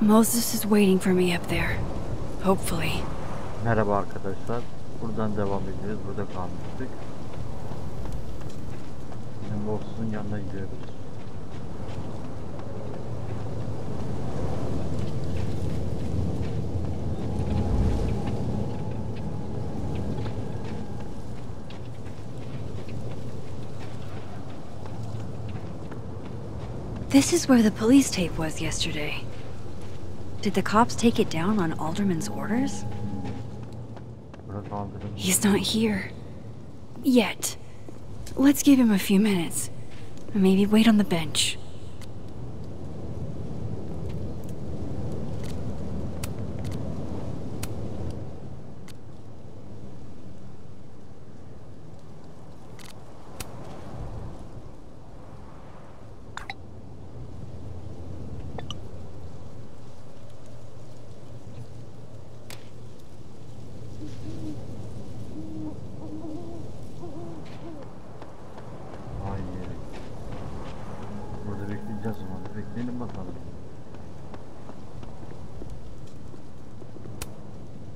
Moses is waiting for me up there. Hopefully. Merhaba arkadaşlar. Buradan devam ediyoruz. Burada kalmıştık. Şimdi Moses'un yanına gidiyoruz. This is where the police tape was yesterday. Did the cops take it down on Alderman's orders? He's not here. Yet. Let's give him a few minutes. Maybe wait on the bench.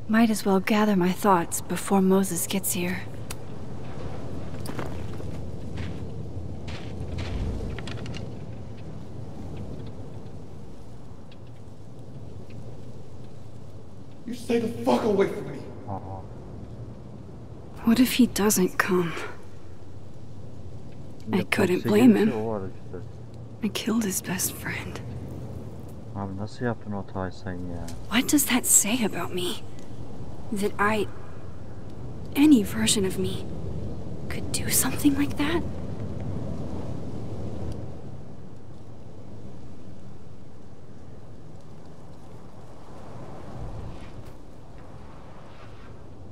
Might as well gather my thoughts before Moses gets here. You stay the fuck away from me. What if he doesn't come? I couldn't blame him. I killed his best friend. Abi nasıl yaptın o hatayı sen ya? What does that say about me? That any version of me, could do something like that?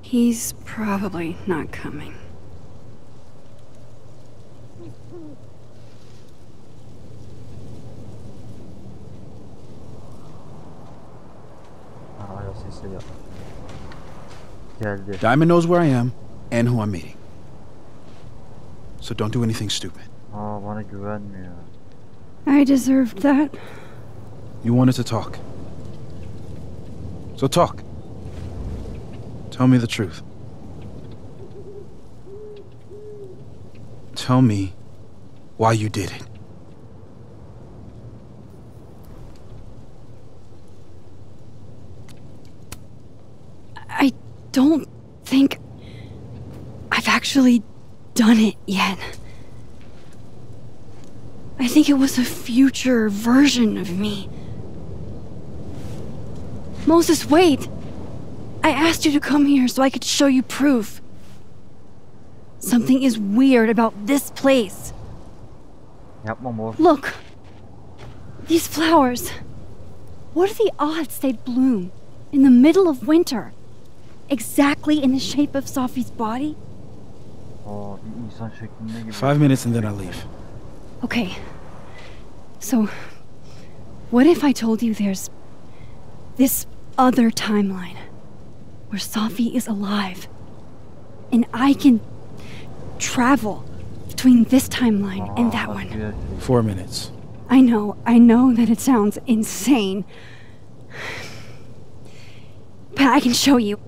He's probably not coming. Diamond knows where I am and who I'm meeting. So don't do anything stupid. Bana güvenmiyor. I deserved that. You wanted to talk. So talk. Tell me the truth. Tell me why you did it. I don't think I've actually done it yet. I think it was a future version of me. Moses, wait! I asked you to come here so I could show you proof. Something is weird about this place. Yapma Moses. Look! These flowers. What are the odds they'd bloom in the middle of winter? Exactly in the shape of Sophie's body? Bir insan şeklinde gibi. 5 minutes and then I'll leave. Okay. So, what if I told you there's this other timeline where Sophie is alive and I can travel between this timeline and that one? 4 minutes. I know that it sounds insane. But I can show you.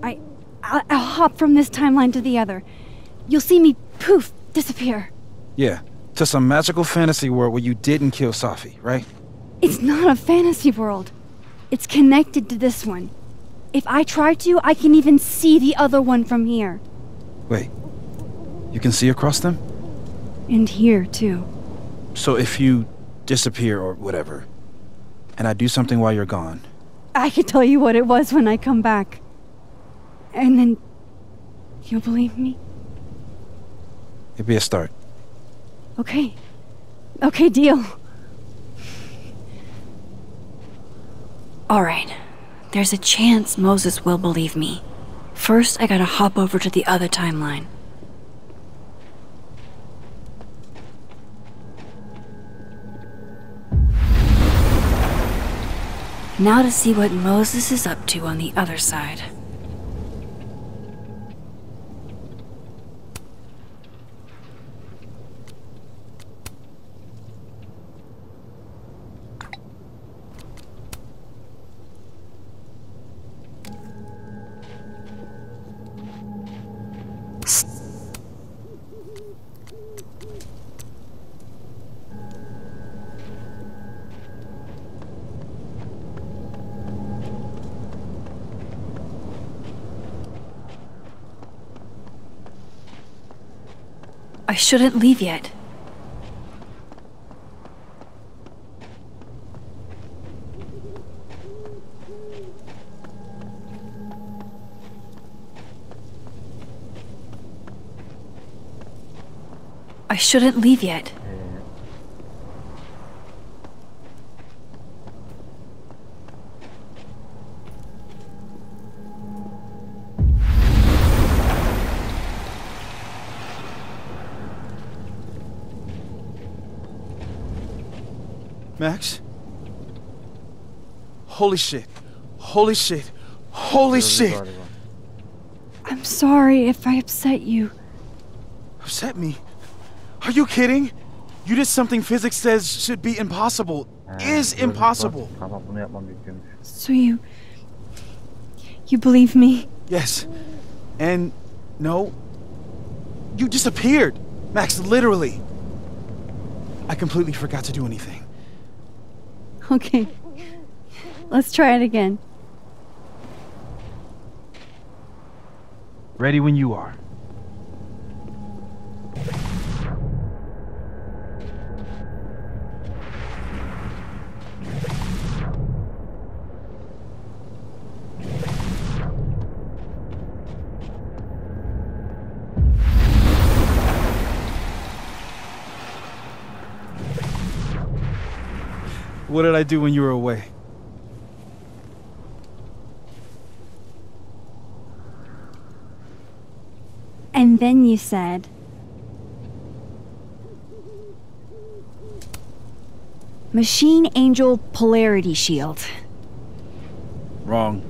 I'll hop from this timeline to the other. You'll see me, poof, disappear. Yeah, to some magical fantasy world where you didn't kill Sophie, right? It's not a fantasy world. It's connected to this one. If I try to, I can even see the other one from here. Wait, you can see across them? And here, too. So if you disappear or whatever, and I do something while you're gone... I can tell you what it was when I come back. And then... you'll believe me? It'd be a start. Okay. Okay, deal. Alright. There's a chance Moses will believe me. First, I gotta hop over to the other timeline. Now to see what Moses is up to on the other side. I shouldn't leave yet. I shouldn't leave yet. Max? Holy shit. Holy shit. Holy shit. I'm sorry if I upset you. Upset me? Are you kidding? You did something physics says should be impossible. Is impossible. Tamam, bunu yapmam gerekiyormuş. So you believe me? Yes. And no. You disappeared. Max, literally. I completely forgot to do anything. Okay. Let's try it again. Ready when you are. What did I do when you were away? And then you said, Machine Angel Polarity Shield. Wrong.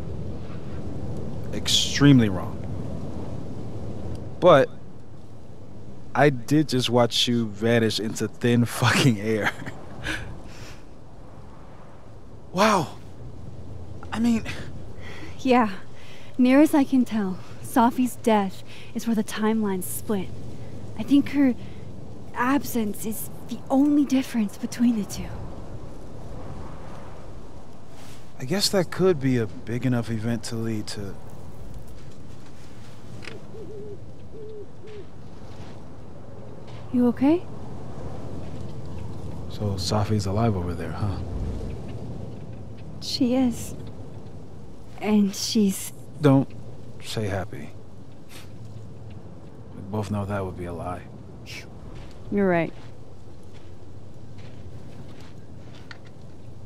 Extremely wrong. But I did just watch you vanish into thin fucking air. Wow. I mean... Yeah, near as I can tell, Sophie's death is where the timelines split. I think her absence is the only difference between the two. I guess that could be a big enough event to lead to... You okay? So Sophie's alive over there, huh? She is. And she's... Don't say happy. We both know that would be a lie. You're right.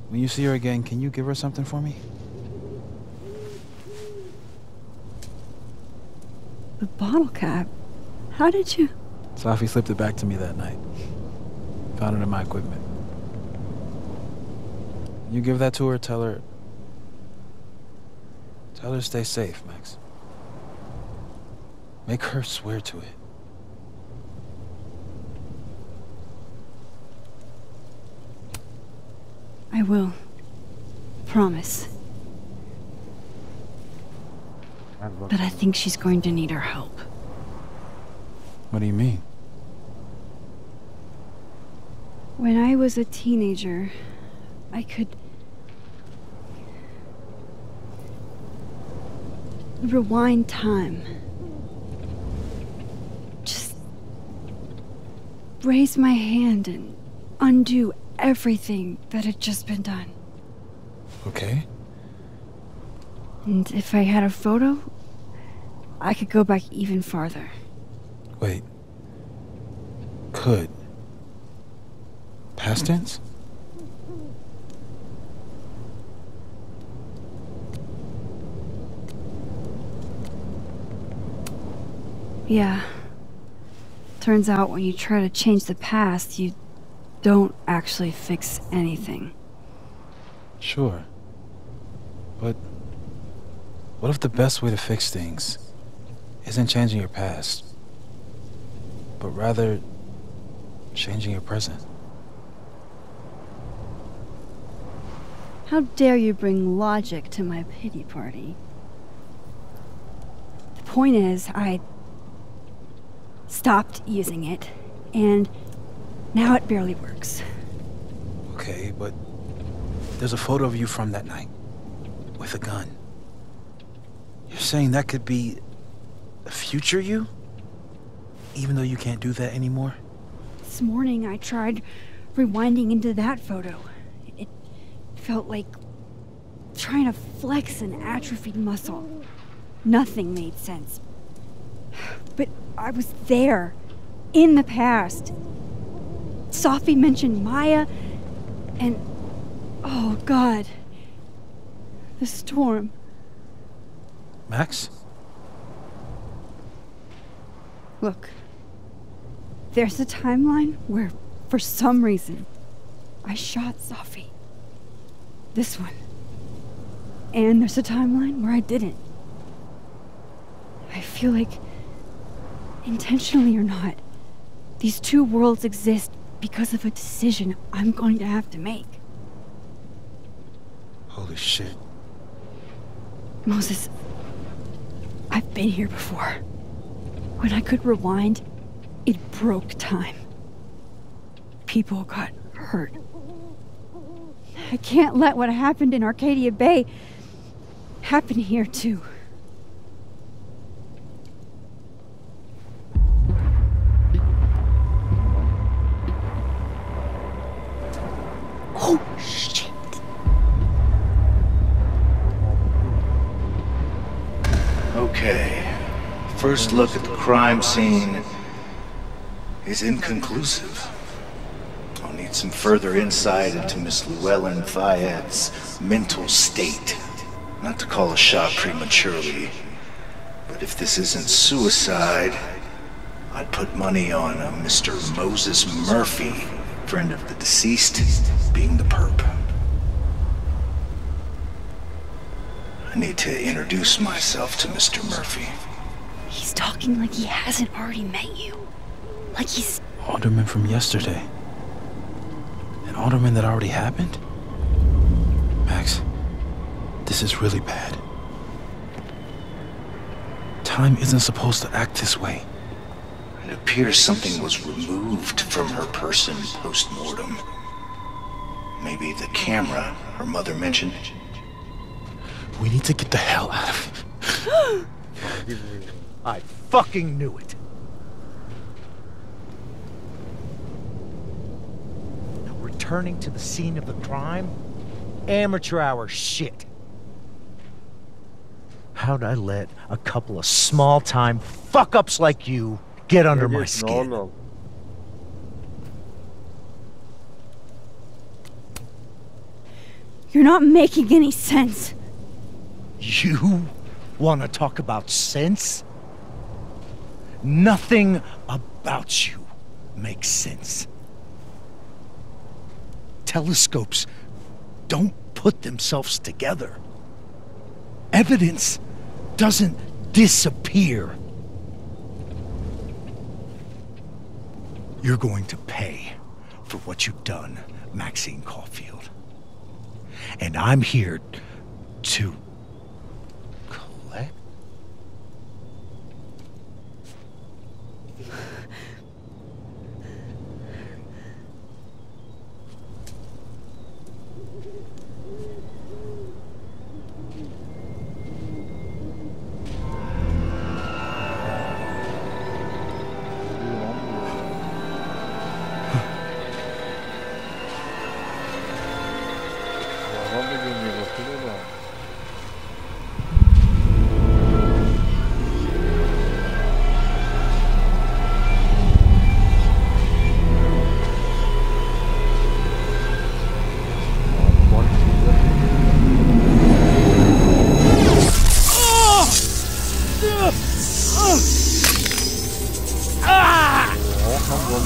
When you see her again, can you give her something for me? The bottle cap? How did you... Sophie slipped it back to me that night. Found it in my equipment. You give that to her, tell her to stay safe, Max. Make her swear to it. I will. Promise. But I think she's going to need our help. What do you mean? When I was a teenager, I could... rewind time. Just... raise my hand and undo everything that had just been done. Okay. And if I had a photo, I could go back even farther. Wait. Could. Past tense? Yeah. Turns out when you try to change the past, you don't actually fix anything. Sure. But what if the best way to fix things isn't changing your past, but rather changing your present? How dare you bring logic to my pity party? The point is, I stopped using it, and now it barely works. Okay, but there's a photo of you from that night, with a gun. You're saying that could be a future you? Even though you can't do that anymore? This morning I tried rewinding into that photo. It felt like trying to flex an atrophied muscle. Nothing made sense. But I was there, in the past. Sophie mentioned Maya, and oh God, the storm. Max? Look, there's a timeline where, for some reason, I shot Sophie. This one. And there's a timeline where I didn't. I feel like, intentionally or not, these two worlds exist because of a decision I'm going to have to make. Holy shit. Moses, I've been here before. When I could rewind, it broke time. People got hurt. I can't let what happened in Arcadia Bay happen here too. Oh, shit. Okay. First look at the crime scene is inconclusive. I'll need some further insight into Miss Llewellyn Fayette's mental state. Not to call a shot prematurely, but if this isn't suicide, I'd put money on a Mr. Moses Murphy, friend of the deceased, being the perp. I need to introduce myself to Mr. Murphy. He's talking like he hasn't already met you. Like he's... Alderman from yesterday. An alderman that already happened? Max, this is really bad. Time isn't supposed to act this way. It appears something was removed from her person post-mortem. Maybe the camera her mother mentioned. We need to get the hell out of here. I fucking knew it. Now, returning to the scene of the crime? Amateur hour shit. How'd I let a couple of small-time fuck-ups like you get under my skin? Oğlum. You're not making any sense. You want to talk about sense? Nothing about you makes sense. Telescopes don't put themselves together. Evidence doesn't disappear. You're going to pay for what you've done, Maxine Caulfield. And I'm here to collect. Adam da görmeye bakıyor da.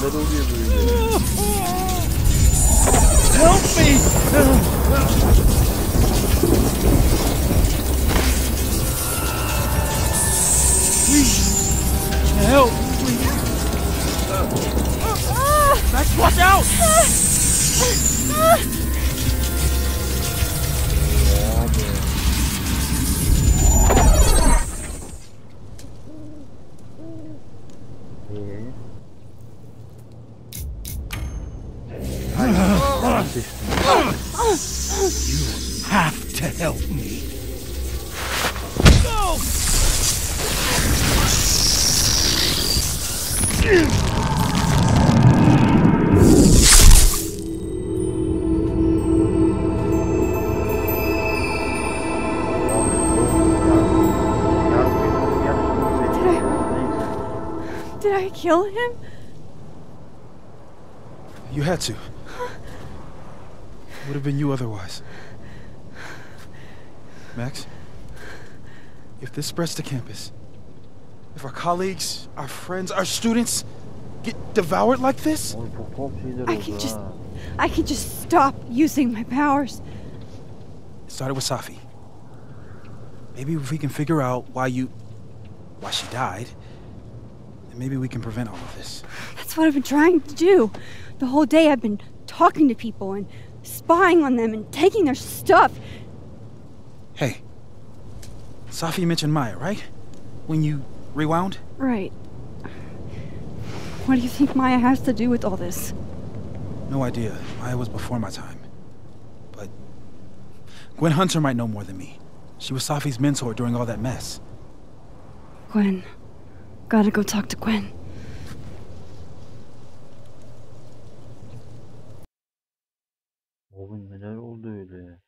Neler oluyor böyle? Help me! Please, help, please. Max, watch out! You have to help me. Go! Did I kill him? You had to. Would have been you otherwise. Max, if this spreads to campus, if our colleagues, our friends, our students get devoured like this, Oğlum çok tuhaf şeyler I oldu can just... ha. I can just stop using my powers. it started with Safi. Maybe if we can figure out why she died, then maybe we can prevent all of this. That's what I've been trying to do. The whole day I've been talking to people and spying on them and taking their stuff. Hey, Safi mentioned Maya, right? When you rewound? Right. What do you think Maya has to do with all this? No idea. Maya was before my time. But Gwen Hunter might know more than me. She was Safi's mentor during all that mess. Gwen. Gotta go talk to Gwen. Oğlum neler oldu öyle?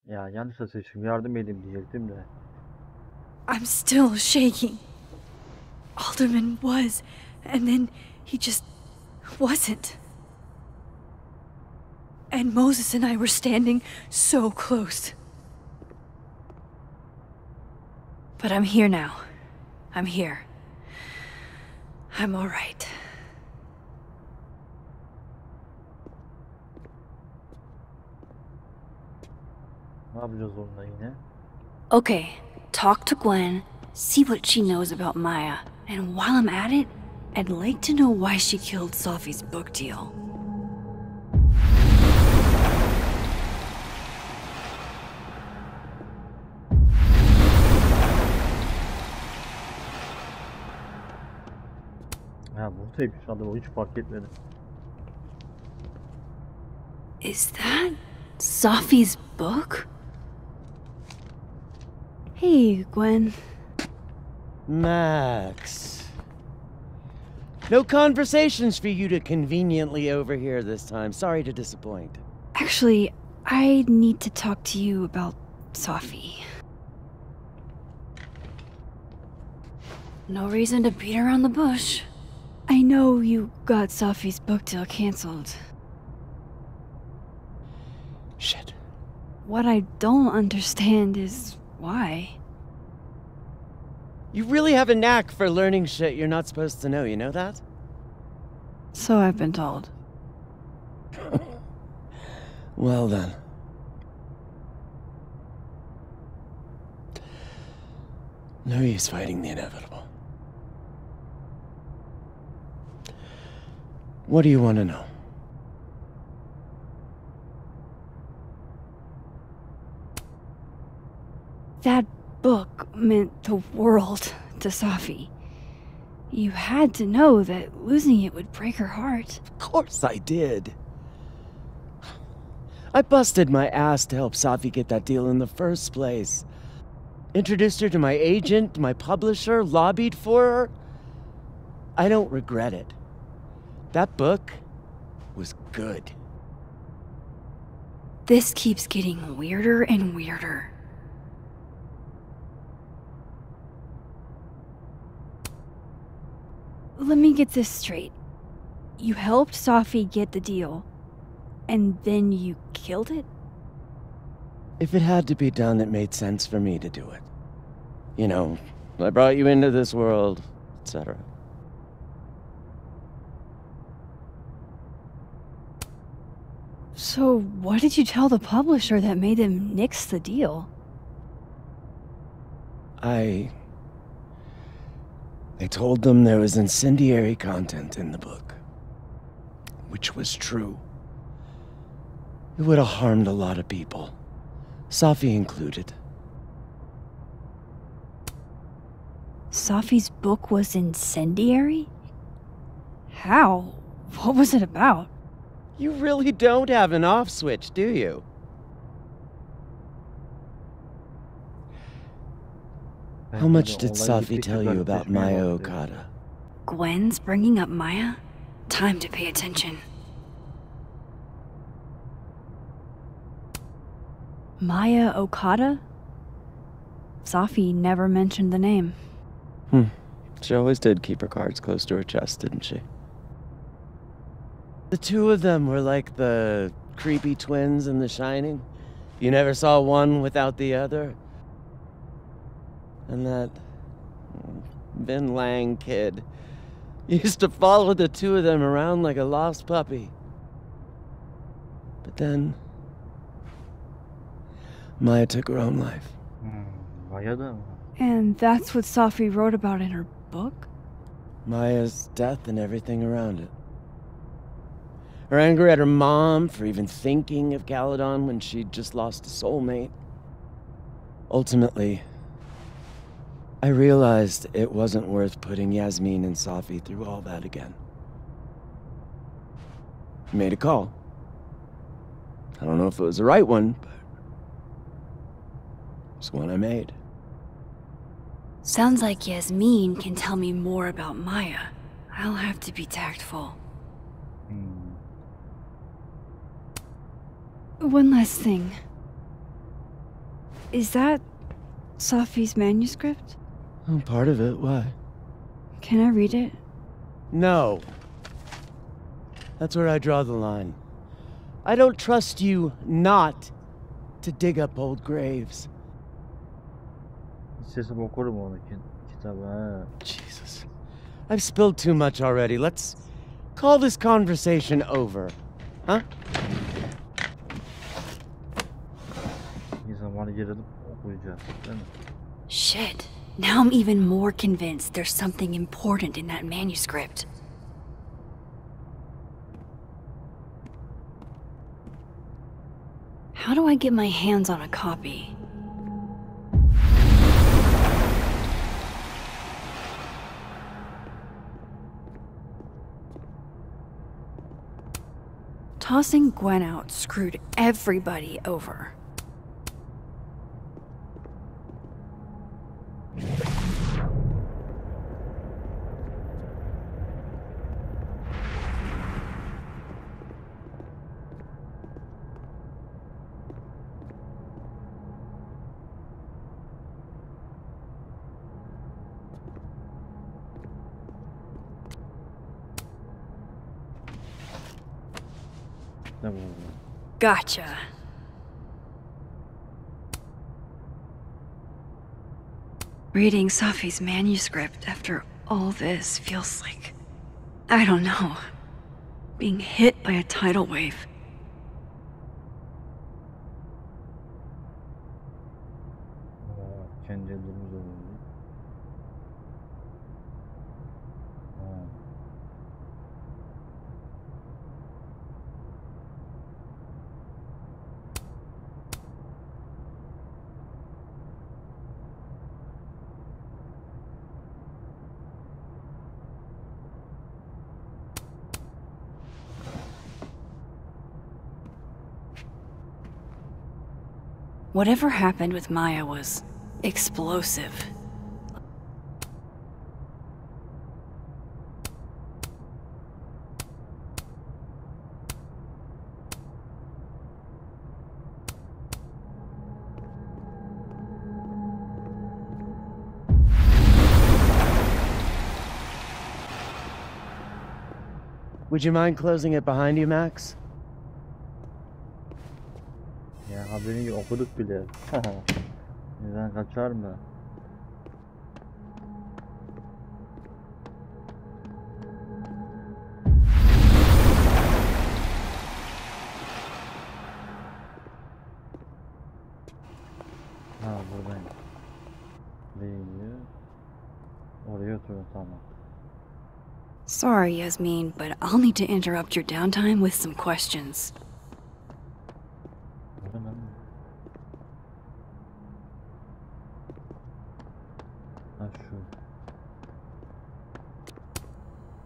Ya yanlışla seçtim, yardım edeyim diyecektim de. I'm still shaking. Alderman was, and then he just wasn't. And Moses and I were standing so close. But I'm here now. I'm here. I'm all right. Ne yapacağız onunla yine? Okay, talk to Gwen, see what she knows about Maya, and while I'm at it, I'd like to know why she killed Sophie's book deal. Ha buradaymış adam, hiç fark etmedim. Is that Sophie's book? Hey, Gwen. Max. No conversations for you to conveniently overhear this time. Sorry to disappoint. Actually, I need to talk to you about Sophie. No reason to beat around the bush. I know you got Sophie's book deal canceled. Shit. What I don't understand is why. You really have a knack for learning shit you're not supposed to know, you know that? So I've been told. Well then. No use fighting the inevitable. What do you want to know? That book meant the world to Safi. You had to know that losing it would break her heart. Of course I did. I busted my ass to help Safi get that deal in the first place. Introduced her to my agent, my publisher, lobbied for her. I don't regret it. That book was good. This keeps getting weirder and weirder. Let me get this straight. You helped Safi get the deal, and then you killed it? If it had to be done, it made sense for me to do it. You know, I brought you into this world, etc. So what did you tell the publisher that made them nix the deal? I told them there was incendiary content in the book. Which was true. It would have harmed a lot of people. Safi included. Safi's book was incendiary? How? What was it about? You really don't have an off switch, do you? How much did Safi tell you about Maya Okada? Gwen's bringing up Maya? Time to pay attention. Maya Okada? Safi never mentioned the name. She always did keep her cards close to her chest, didn't she? The two of them were like the creepy twins in The Shining. You never saw one without the other. And that Vin Lang kid used to follow the two of them around like a lost puppy. But then Maya took her own life. Maya da mı? And that's what Safi wrote about in her book? Maya's death and everything around it. Her anger at her mom for even thinking of Caledon when she'd just lost a soulmate. Ultimately, I realized it wasn't worth putting Yasmin and Safi through all that again. I made a call. I don't know if it was the right one, but it's one I made. Sounds like Yasmin can tell me more about Maya. I'll have to be tactful. One last thing. Is that Safi's manuscript? Oh, part of it. Why? Can I read it? No. That's where I draw the line. I don't trust you not to dig up old graves. Sesim okurum onu kitabı. Ha. Jesus. I've spilled too much already. Let's call this conversation over. Huh? Bir zamanı gelip okuyacağız, değil mi? Shit. Now I'm even more convinced there's something important in that manuscript. How do I get my hands on a copy? Tossing Gwen out screwed everybody over. Gotcha. Reading Safi's manuscript after all this feels like, I don't know, being hit by a tidal wave. Kendi ellerimiz oldu. Whatever happened with Maya was explosive. Would you mind closing it behind you, Max? Ya haberini okuduk bile. Neden kaçar mı? Ha buradayım. Değil. Oraya oturuyor, tamam. Sorry, Yasmin, but I'll need to interrupt your downtime with some questions.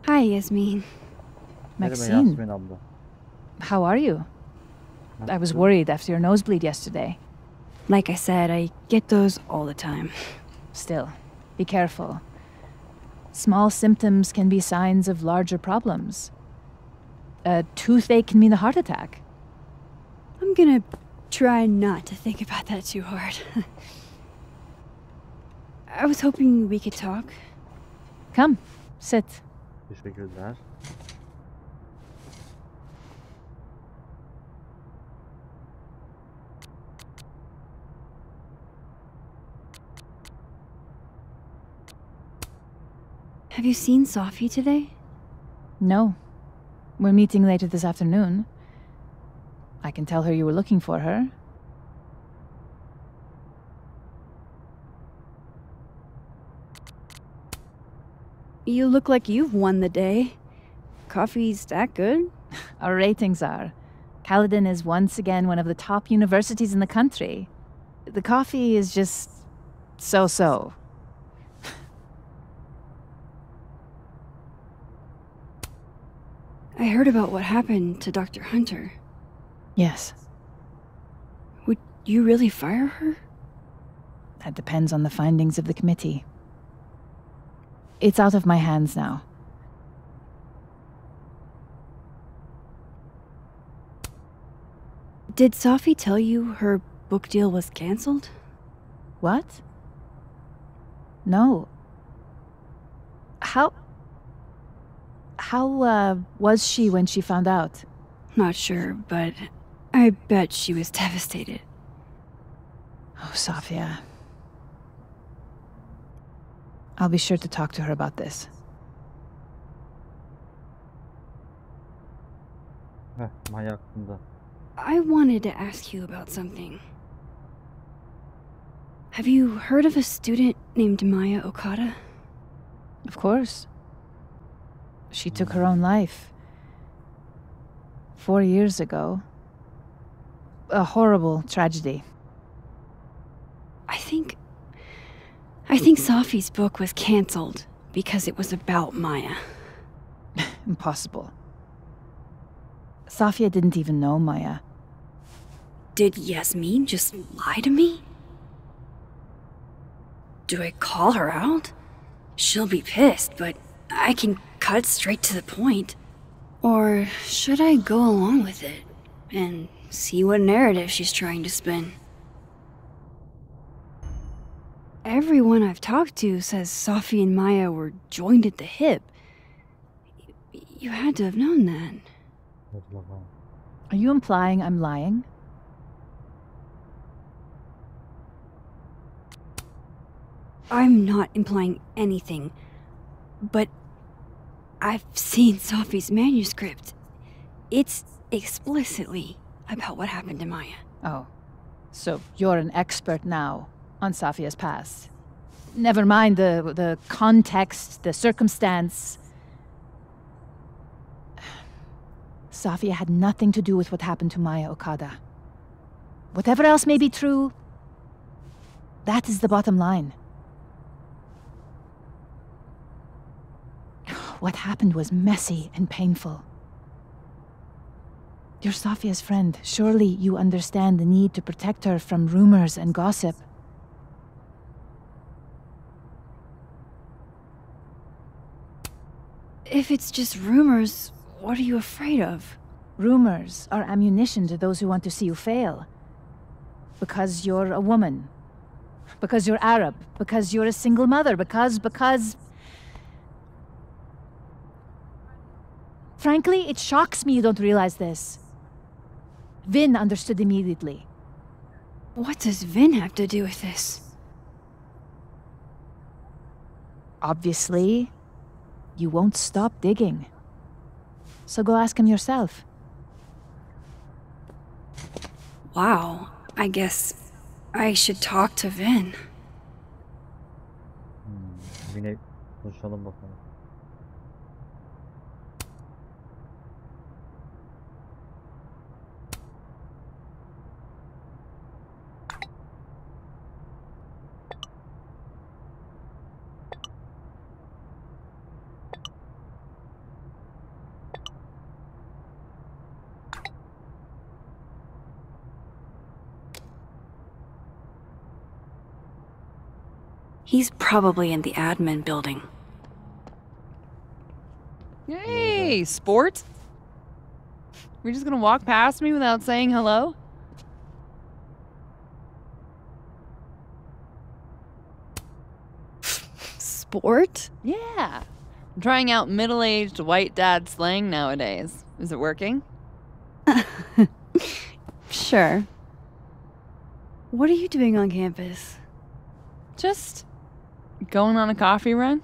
Hi, Yasmin. Maxine, Yasmin abla. how are you? I was worried after your nosebleed yesterday. Like I said, I get those all the time. Still, be careful. Small symptoms can be signs of larger problems. A toothache can mean a heart attack. I'm gonna try not to think about that too hard. I was hoping we could talk. Come, sit. Teşekkürler. Have you seen Sophie today? No. We're meeting later this afternoon. I can tell her you were looking for her. You look like you've won the day. Coffee's that good? Our ratings are. Caledon is once again one of the top universities in the country. The coffee is just so-so. I heard about what happened to Dr. Hunter. Yes, Would you really fire her? that depends on the findings of the committee. It's out of my hands now. Did Sophie tell you her book deal was cancelled? What? No. How was she when she found out? Not sure, but I bet she was devastated. Oh, Safia. I'll be sure to talk to her about this. Maya hakkında. I wanted to ask you about something. Have you heard of a student named Maya Okada? Of course. She took her own life. 4 years ago. A horrible tragedy. I think Sophie's book was cancelled because it was about Maya. Impossible. Safia didn't even know Maya. Did Yasmin just lie to me? Do I call her out? She'll be pissed, but I can cut straight to the point. Or should I go along with it and see what narrative she's trying to spin? Everyone I've talked to says Sophie and Maya were joined at the hip. You had to have known that. Hadi bakalım. Are you implying I'm lying? I'm not implying anything, but I've seen Sophie's manuscript. It's explicitly about what happened to Maya. Oh. So you're an expert now on Safia's past. Never mind the context, the circumstance. Safia had nothing to do with what happened to Maya Okada. Whatever else may be true, that is the bottom line. What happened was messy and painful. You're Safia's friend. Surely you understand the need to protect her from rumors and gossip. If it's just rumors, what are you afraid of? Rumors are ammunition to those who want to see you fail. Because you're a woman. Because you're Arab. Because you're a single mother. Because... Frankly, it shocks me you don't realize this. Vin understood immediately. What does Vin have to do with this? Obviously, you won't stop digging. So go ask him yourself. Wow, I guess I should talk to Vin. Yine konuşalım bakalım. He's probably in the admin building. Hey, sport? We're just gonna walk past me without saying hello? Sport? Yeah. I'm trying out middle-aged white dad slang nowadays. Is it working? Sure. What are you doing on campus? Just going on a coffee run?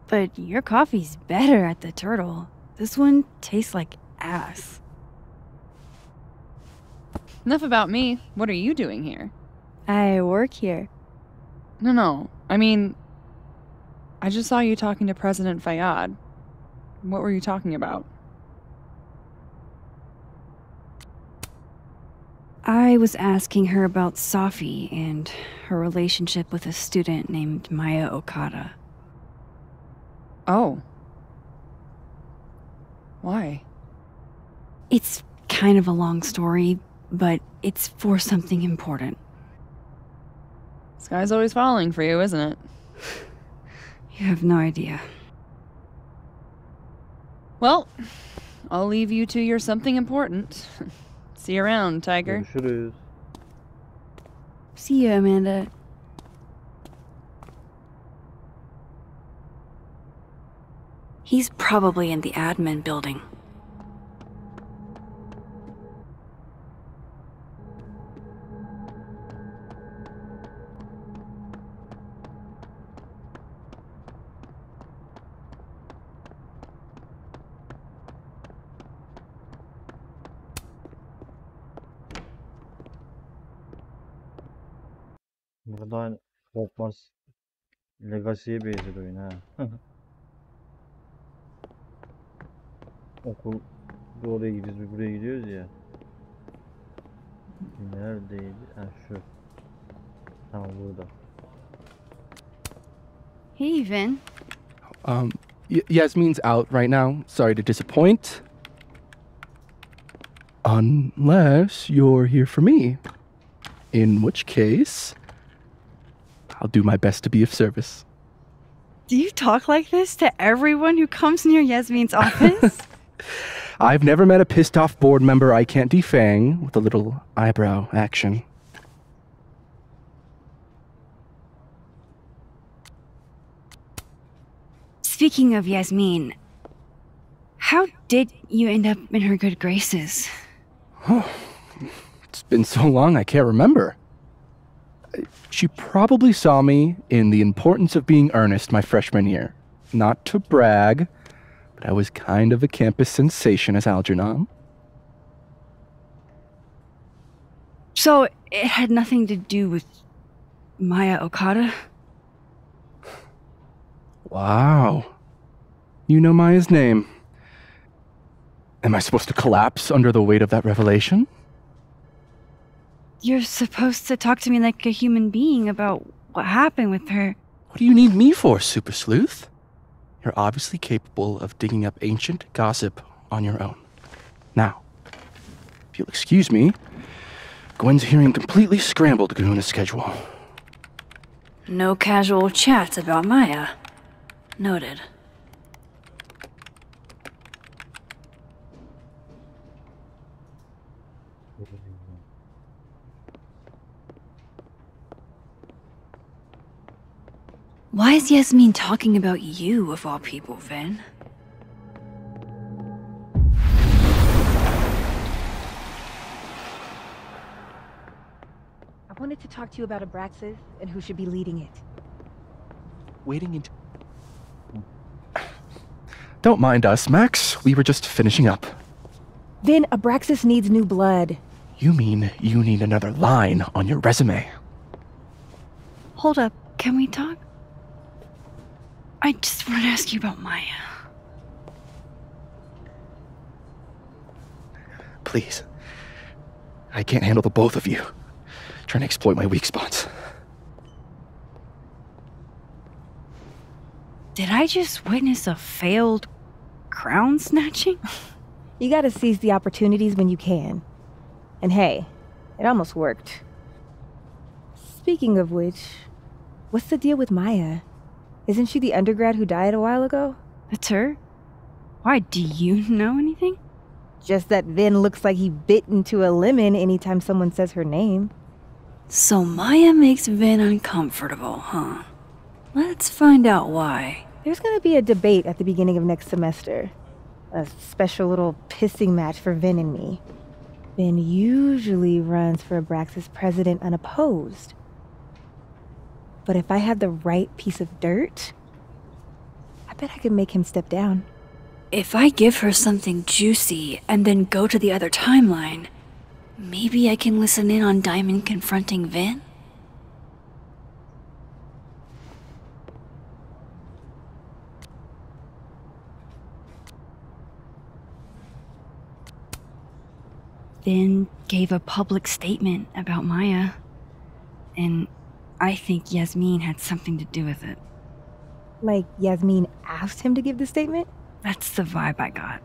But your coffee's better at the Turtle. This one tastes like ass. Enough about me. What are you doing here? I work here. No. I mean, I just saw you talking to President Fayyad. What were you talking about? I was asking her about Safi and her relationship with a student named Maya Okada. Oh. Why? It's kind of a long story, but it's for something important. Sky's always falling for you, isn't it? You have no idea. Well, I'll leave you to your something important. See you around, Tiger. Görüşürüz. See you, Amanda. He's probably in the admin building. Buradan Hogwarts Legacy'ye benziyor oyun ha. Okul oraya gidiyoruz, biz buraya gidiyoruz ya. Neredeydi? Ha şu. Tamam burada. Hey, Vin. Yasmin's out right now. Sorry to disappoint. Unless you're here for me. In which case, I'll do my best to be of service. Do you talk like this to everyone who comes near Yasmin's office? I've never met a pissed off board member I can't defang with a little eyebrow action. Speaking of Yasmin, how did you end up in her good graces? It's been so long I can't remember. She probably saw me in The Importance of Being Earnest my freshman year. Not to brag, but I was kind of a campus sensation as Algernon. So it had nothing to do with Maya Okada? Wow. You know Maya's name. Am I supposed to collapse under the weight of that revelation? You're supposed to talk to me like a human being about what happened with her. What do you need me for, Super Sleuth? You're obviously capable of digging up ancient gossip on your own. Now, if you'll excuse me, Gwen's hearing completely scrambled Kahuna schedule. No casual chats about Maya. Noted. Why is Yasmin talking about you, of all people, Vin? I wanted to talk to you about Abraxas and who should be leading it. Waiting into... Don't mind us, Max. We were just finishing up. Vin, Abraxas needs new blood. You mean you need another line on your resume? Hold up. Can we talk? I just want to ask you about Maya. Please. I can't handle the both of you. Trying to exploit my weak spots. Did I just witness a failed crown snatching? You gotta seize the opportunities when you can. And hey, it almost worked. Speaking of which, what's the deal with Maya? Isn't she the undergrad who died a while ago? That's her? Why, do you know anything? Just that Vin looks like he bit into a lemon anytime someone says her name. So Maya makes Vin uncomfortable, huh? Let's find out why. There's gonna be a debate at the beginning of next semester. A special little pissing match for Vin and me. Vin usually runs for Abraxas president unopposed. But if I had the right piece of dirt, I bet I could make him step down. If I give her something juicy and then go to the other timeline, maybe I can listen in on Diamond confronting Vin? Vin gave a public statement about Maya, and I think Yasmin had something to do with it. Like Yasmin asked him to give the statement? That's the vibe I got.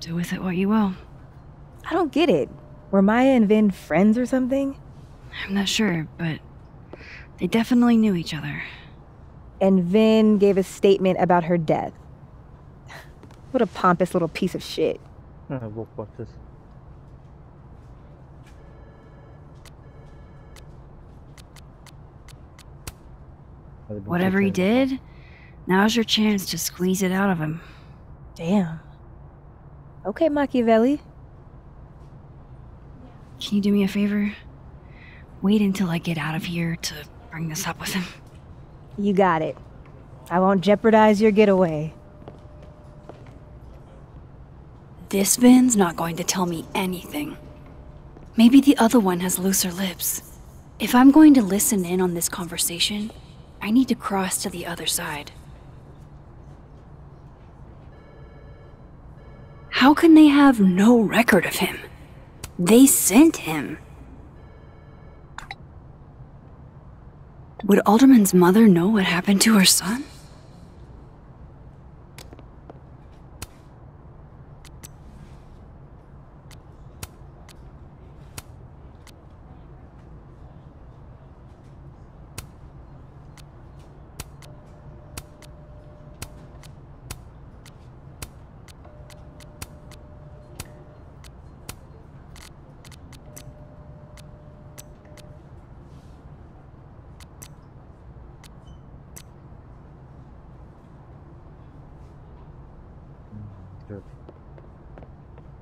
Do with it what you will. I don't get it. Were Maya and Vin friends or something? I'm not sure, but they definitely knew each other. And Vin gave a statement about her death. What a pompous little piece of shit. Whatever he did, now's your chance to squeeze it out of him. Damn. Okay, Machiavelli. Can you do me a favor? Wait until I get out of here to bring this up with him. You got it. I won't jeopardize your getaway. This Vin's not going to tell me anything. Maybe the other one has looser lips. If I'm going to listen in on this conversation, I need to cross to the other side. How can they have no record of him? They sent him. Would Alderman's mother know what happened to her son?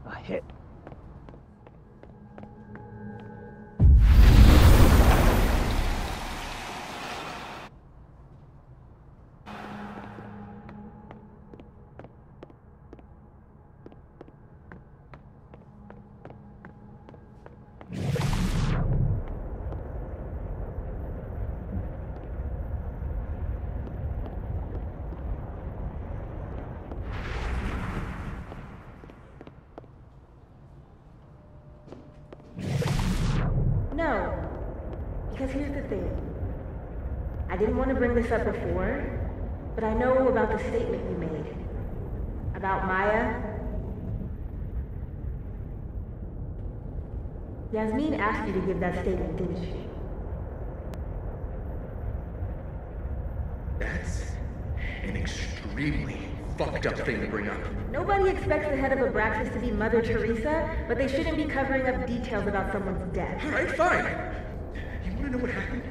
A hit. No. Because here's the thing. I didn't want to bring this up before, but I know about the statement you made. About Maya. Yasmin asked you to give that statement, didn't she? That's an extremely fucked up thing to bring up. Nobody expects the head of Abraxas to be Mother Teresa, but they shouldn't be covering up details about someone's death. All right, fine. You want to know what happened?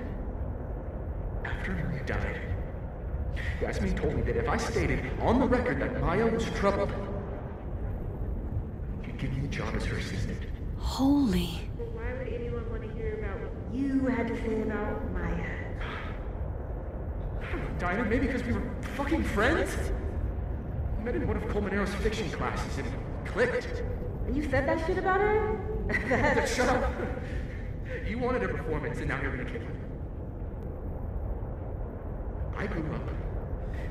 After Maria died, Yasmin told me that if I stated on the record that Maya was troubled, she'd give me the job as her assistant. Holy. Why would anyone want to hear about what you had to say about Maya? I don't know, Dinah, maybe because we were fucking friends? We met in one of Colmenaro's fiction classes and it clicked. And you said that shit about her? Shut up. You wanted a performance and now you're gonna kill it. I grew up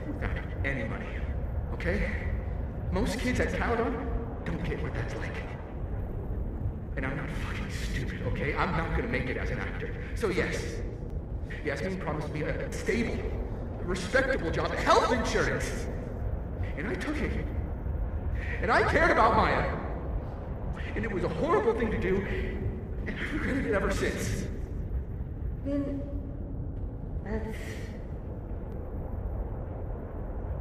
without any money, okay? Most kids at Caledon don't get what that's like. And I'm not fucking stupid, okay? I'm not gonna make it as an actor. So yes, Yasmin promised me a stable, respectable job, health insurance. And I took it. And I cared about Maya. And it was a horrible thing to do, and I've regretted it ever since. Then that's...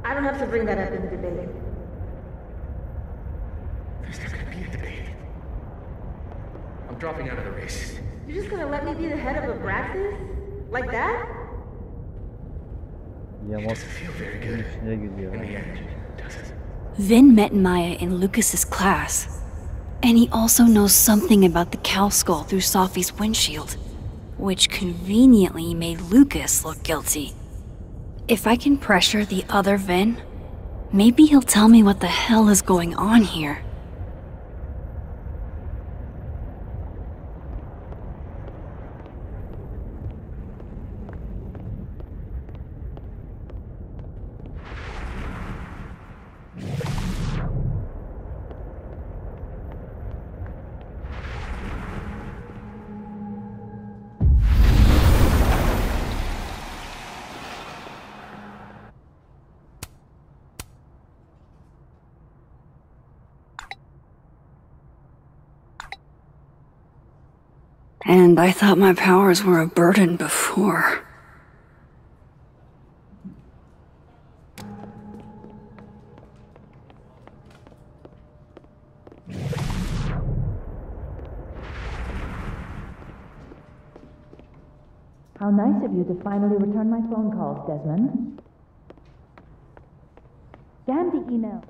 I don't have to bring that up in the debate. I'm dropping out of the race. You're just gonna let me be the head of Abraxas? Like that? Yamak Doesn't feel very good içine gidiyor. in the end, does it? Vin met Maya in Lucas's class. And he also knows something about the cow skull through Sophie's windshield, which conveniently made Lucas look guilty. If I can pressure the other Vin, maybe he'll tell me what the hell is going on here. And I thought my powers were a burden before. How nice of you to finally return my phone calls, Desmond. Damn the email.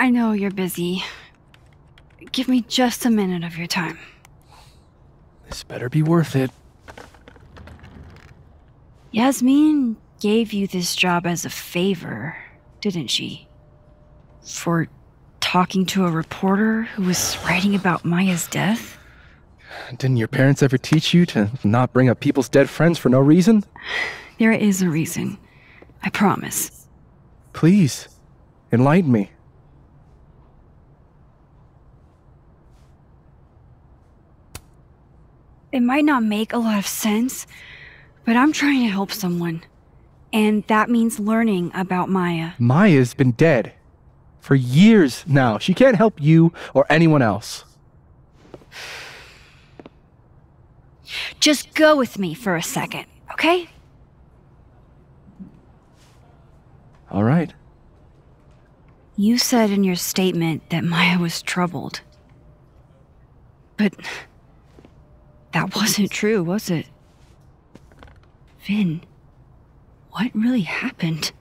I know you're busy. Give me just a minute of your time. This better be worth it. Yasmin gave you this job as a favor, didn't she? For talking to a reporter who was writing about Maya's death? Didn't your parents ever teach you to not bring up people's dead friends for no reason? There is a reason. I promise. Please, enlighten me. It might not make a lot of sense, but I'm trying to help someone. And that means learning about Maya. Maya's been dead for years now. She can't help you or anyone else. Just go with me for a second, okay? All right. You said in your statement that Maya was troubled. But that wasn't true, was it? Vin, what really happened?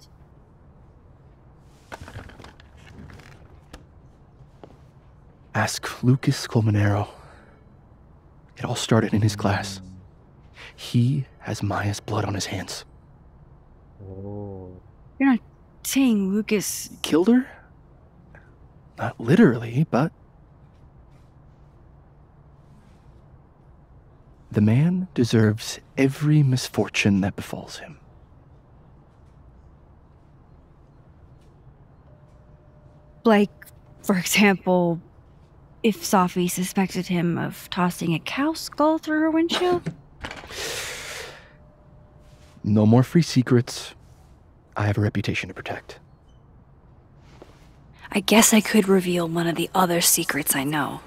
Ask Lucas Colmenero. It all started in his class. He has Maya's blood on his hands. Oh. You're not saying Lucas Killed her? Not literally, but... The man deserves every misfortune that befalls him. Like, for example, if Sophie suspected him of tossing a cow skull through her windshield? No more free secrets. I have a reputation to protect. I guess I could reveal one of the other secrets I know.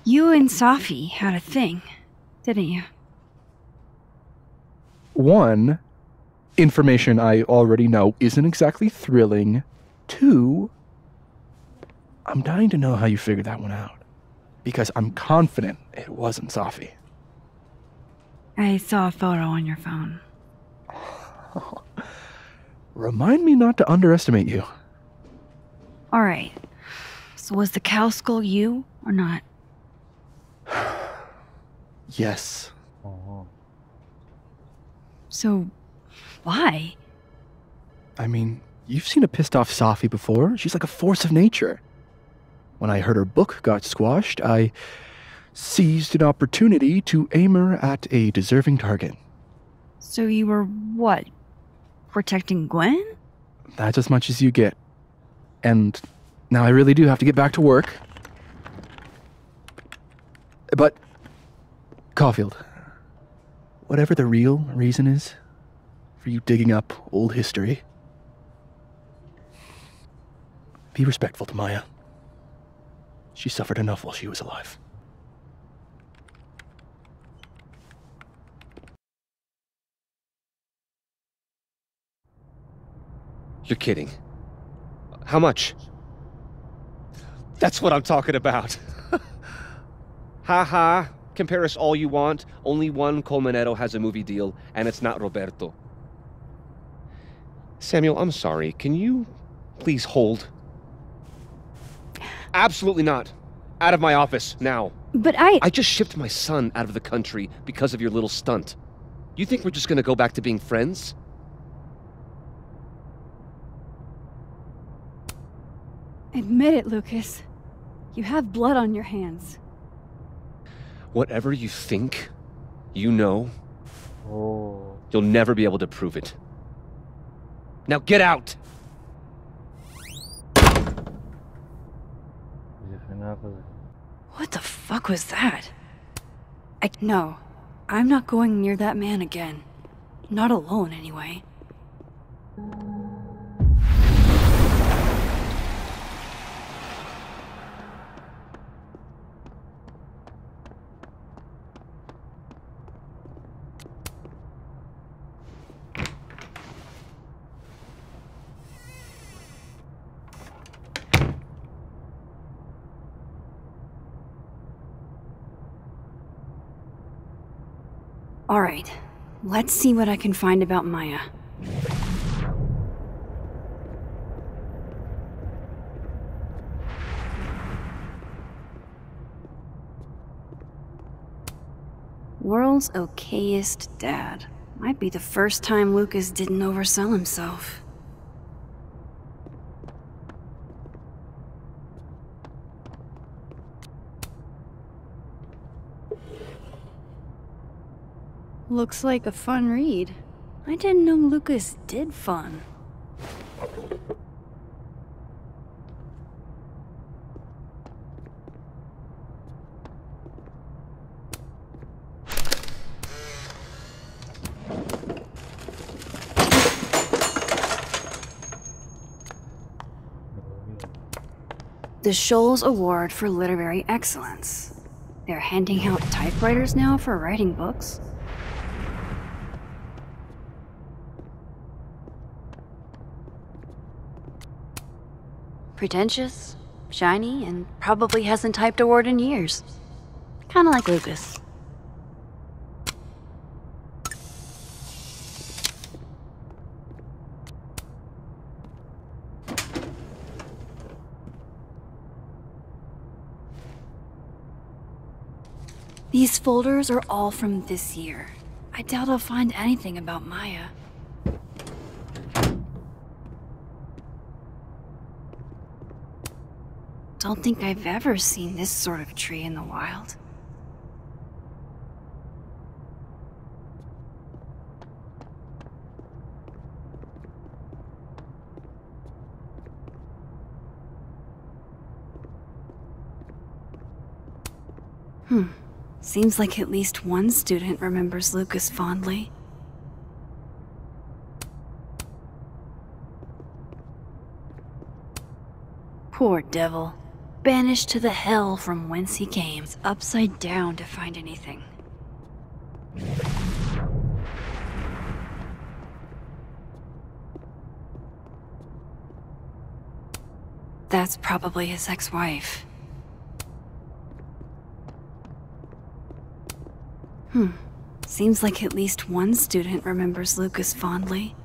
You and Sophie had a thing, didn't you? One, information I already know isn't exactly thrilling. Two, I'm dying to know how you figured that one out. Because I'm confident it wasn't Sophie. I saw a photo on your phone. Remind me not to underestimate you. Alright. So was the cow skull you, or not? Yes. Aha. So, why? I mean, you've seen a pissed off Sophie before. She's like a force of nature. When I heard her book got squashed, I seized an opportunity to aim her at a deserving target. So you were, what, protecting Gwen? That's as much as you get. And now I really do have to get back to work. But, Caulfield, whatever the real reason is for for you digging up old history. Be respectful to Maya. She suffered enough while she was alive. You're kidding. How much? That's what I'm talking about. Ha ha. Compare us all you want. Only one Colmenero has a movie deal, and it's not Roberto. Samuel, I'm sorry. Can you please hold? Absolutely not. Out of my office, now. But I just shipped my son out of the country because of your little stunt. You think we're just gonna go back to being friends? Admit it, Lucas. You have blood on your hands. Whatever you think, you know, Oh. you'll never be able to prove it. Now get out! What the fuck was that? No, I'm not going near that man again. Not alone, anyway. Alright, let's see what I can find about Maya. World's okayest dad. Might be the first time Lucas didn't oversell himself. Looks like a fun read. I didn't know Lucas did fun. The Scholes Award for Literary Excellence. They're handing out typewriters now for writing books. Pretentious, shiny, and probably hasn't typed a word in years. Kinda like Lucas. These folders are all from this year. I doubt I'll find anything about Maya. Don't think I've ever seen this sort of tree in the wild. Seems like at least one student remembers Lucas fondly. Poor devil. Banished to the hell from whence he came. It's upside down to find anything. That's probably his ex-wife. Seems like at least one student remembers Lucas fondly.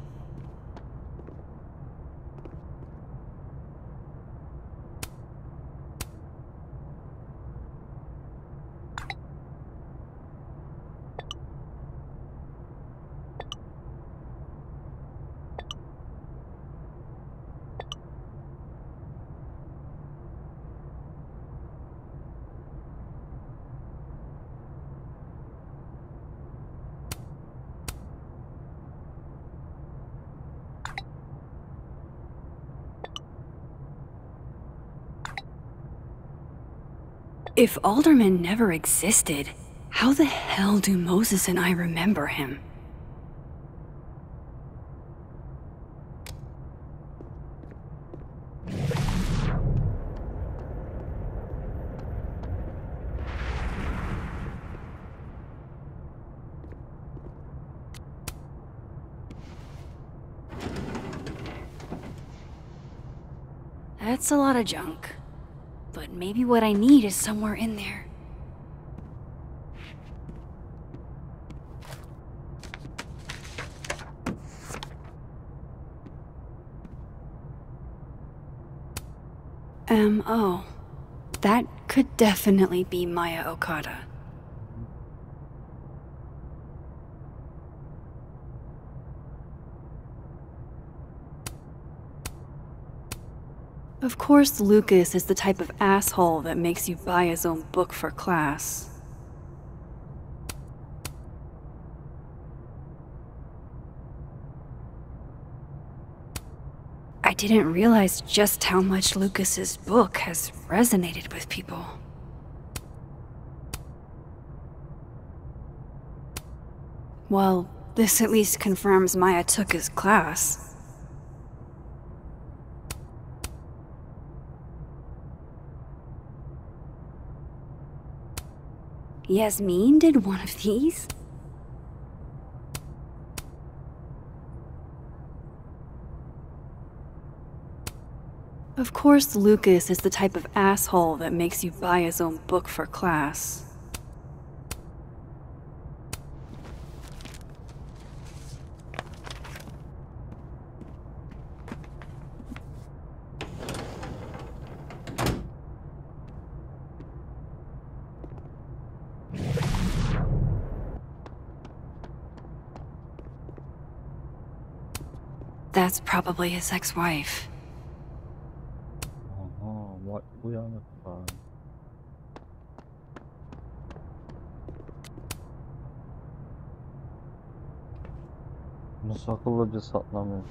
If Alderman never existed, how the hell do Moses and I remember him? That's a lot of junk. But maybe what I need is somewhere in there. M.O. That could definitely be Maya Okada. Of course, Lucas is the type of asshole that makes you buy his own book for class. I didn't realize just how much Lucas's book has resonated with people. Well, this at least confirms Maya took his class. Yasmin did one of these? Of course, Lucas is the type of asshole that makes you buy his own book for class. That's probably his ex-wife. What uyanıklar. Nasıl akıllıca saklamıyor?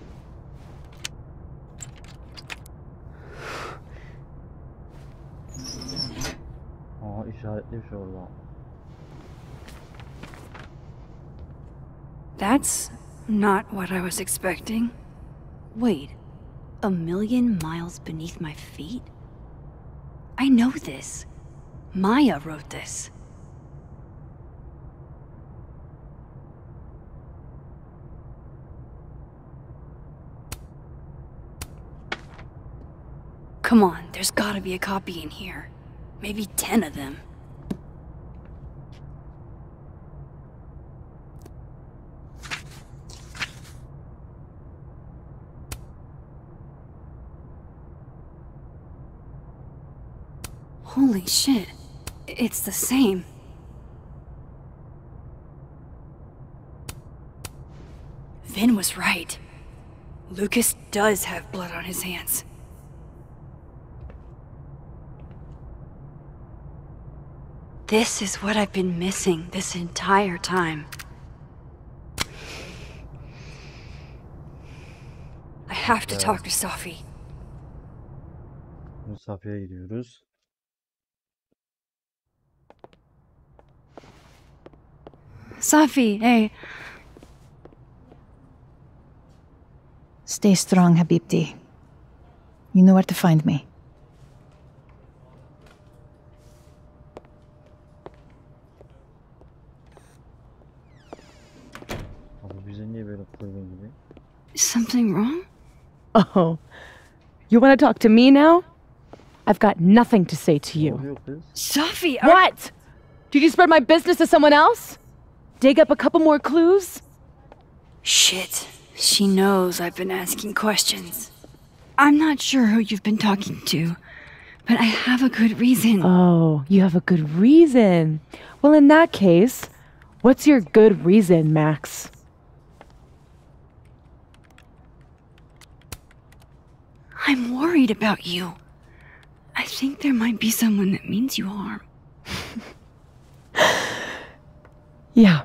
İşaretlemiş orada. That's not what I was expecting. Wait, a million miles beneath my feet? I know this. Maya wrote this. Come on, there's gotta be a copy in here. Maybe 10 of them. Holy shit, it's the same. Vin was right. Lucas does have blood on his hands. This is what I've been missing this entire time. I have to talk to Safi. Safi'ye gidiyoruz. Safi, hey. Stay strong, Habibti. You know where to find me. Abi bize niye böyle koyduğun gibi? Something wrong? Oh, you want to talk to me now? I've got nothing to say to you. Safi, What? Did you spread my business to someone else? Dig up a couple more clues? Shit. She knows I've been asking questions. I'm not sure who you've been talking to, but I have a good reason. Oh, you have a good reason. Well, in that case, what's your good reason, Max? I'm worried about you. I think there might be someone that means you harm. Yeah.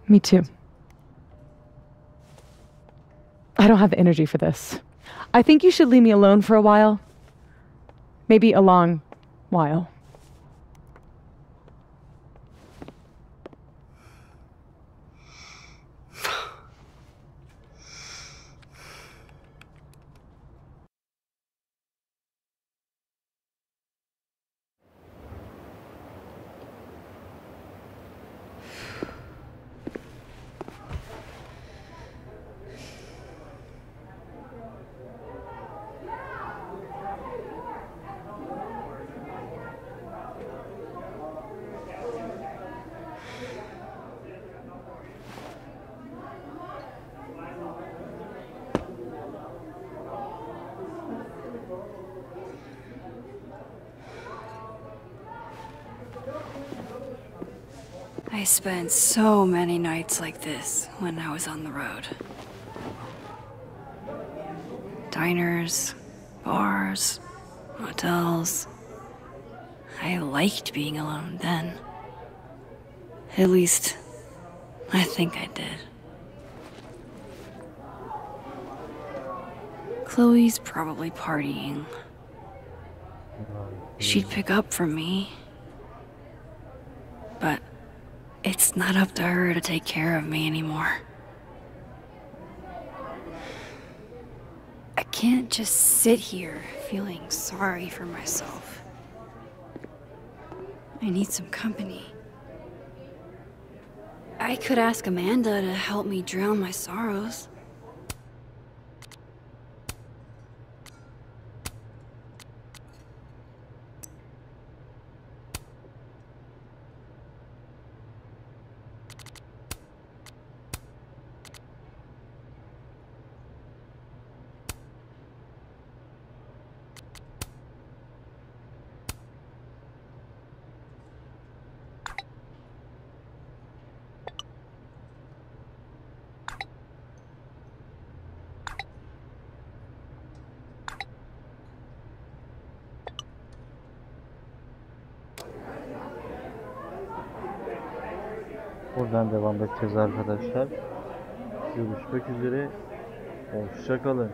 Me too. I don't have the energy for this. I think you should leave me alone for a while. Maybe a long while. I spent so many nights like this when I was on the road. Diners, bars, hotels. I liked being alone then. At least, I think I did. Chloe's probably partying. She'd pick up from me. But it's not up to her to take care of me anymore. I can't just sit here feeling sorry for myself. I need some company. I could ask Amanda to help me drown my sorrows. Buradan devam edeceğiz arkadaşlar. Görüşmek üzere. Hoşça kalın.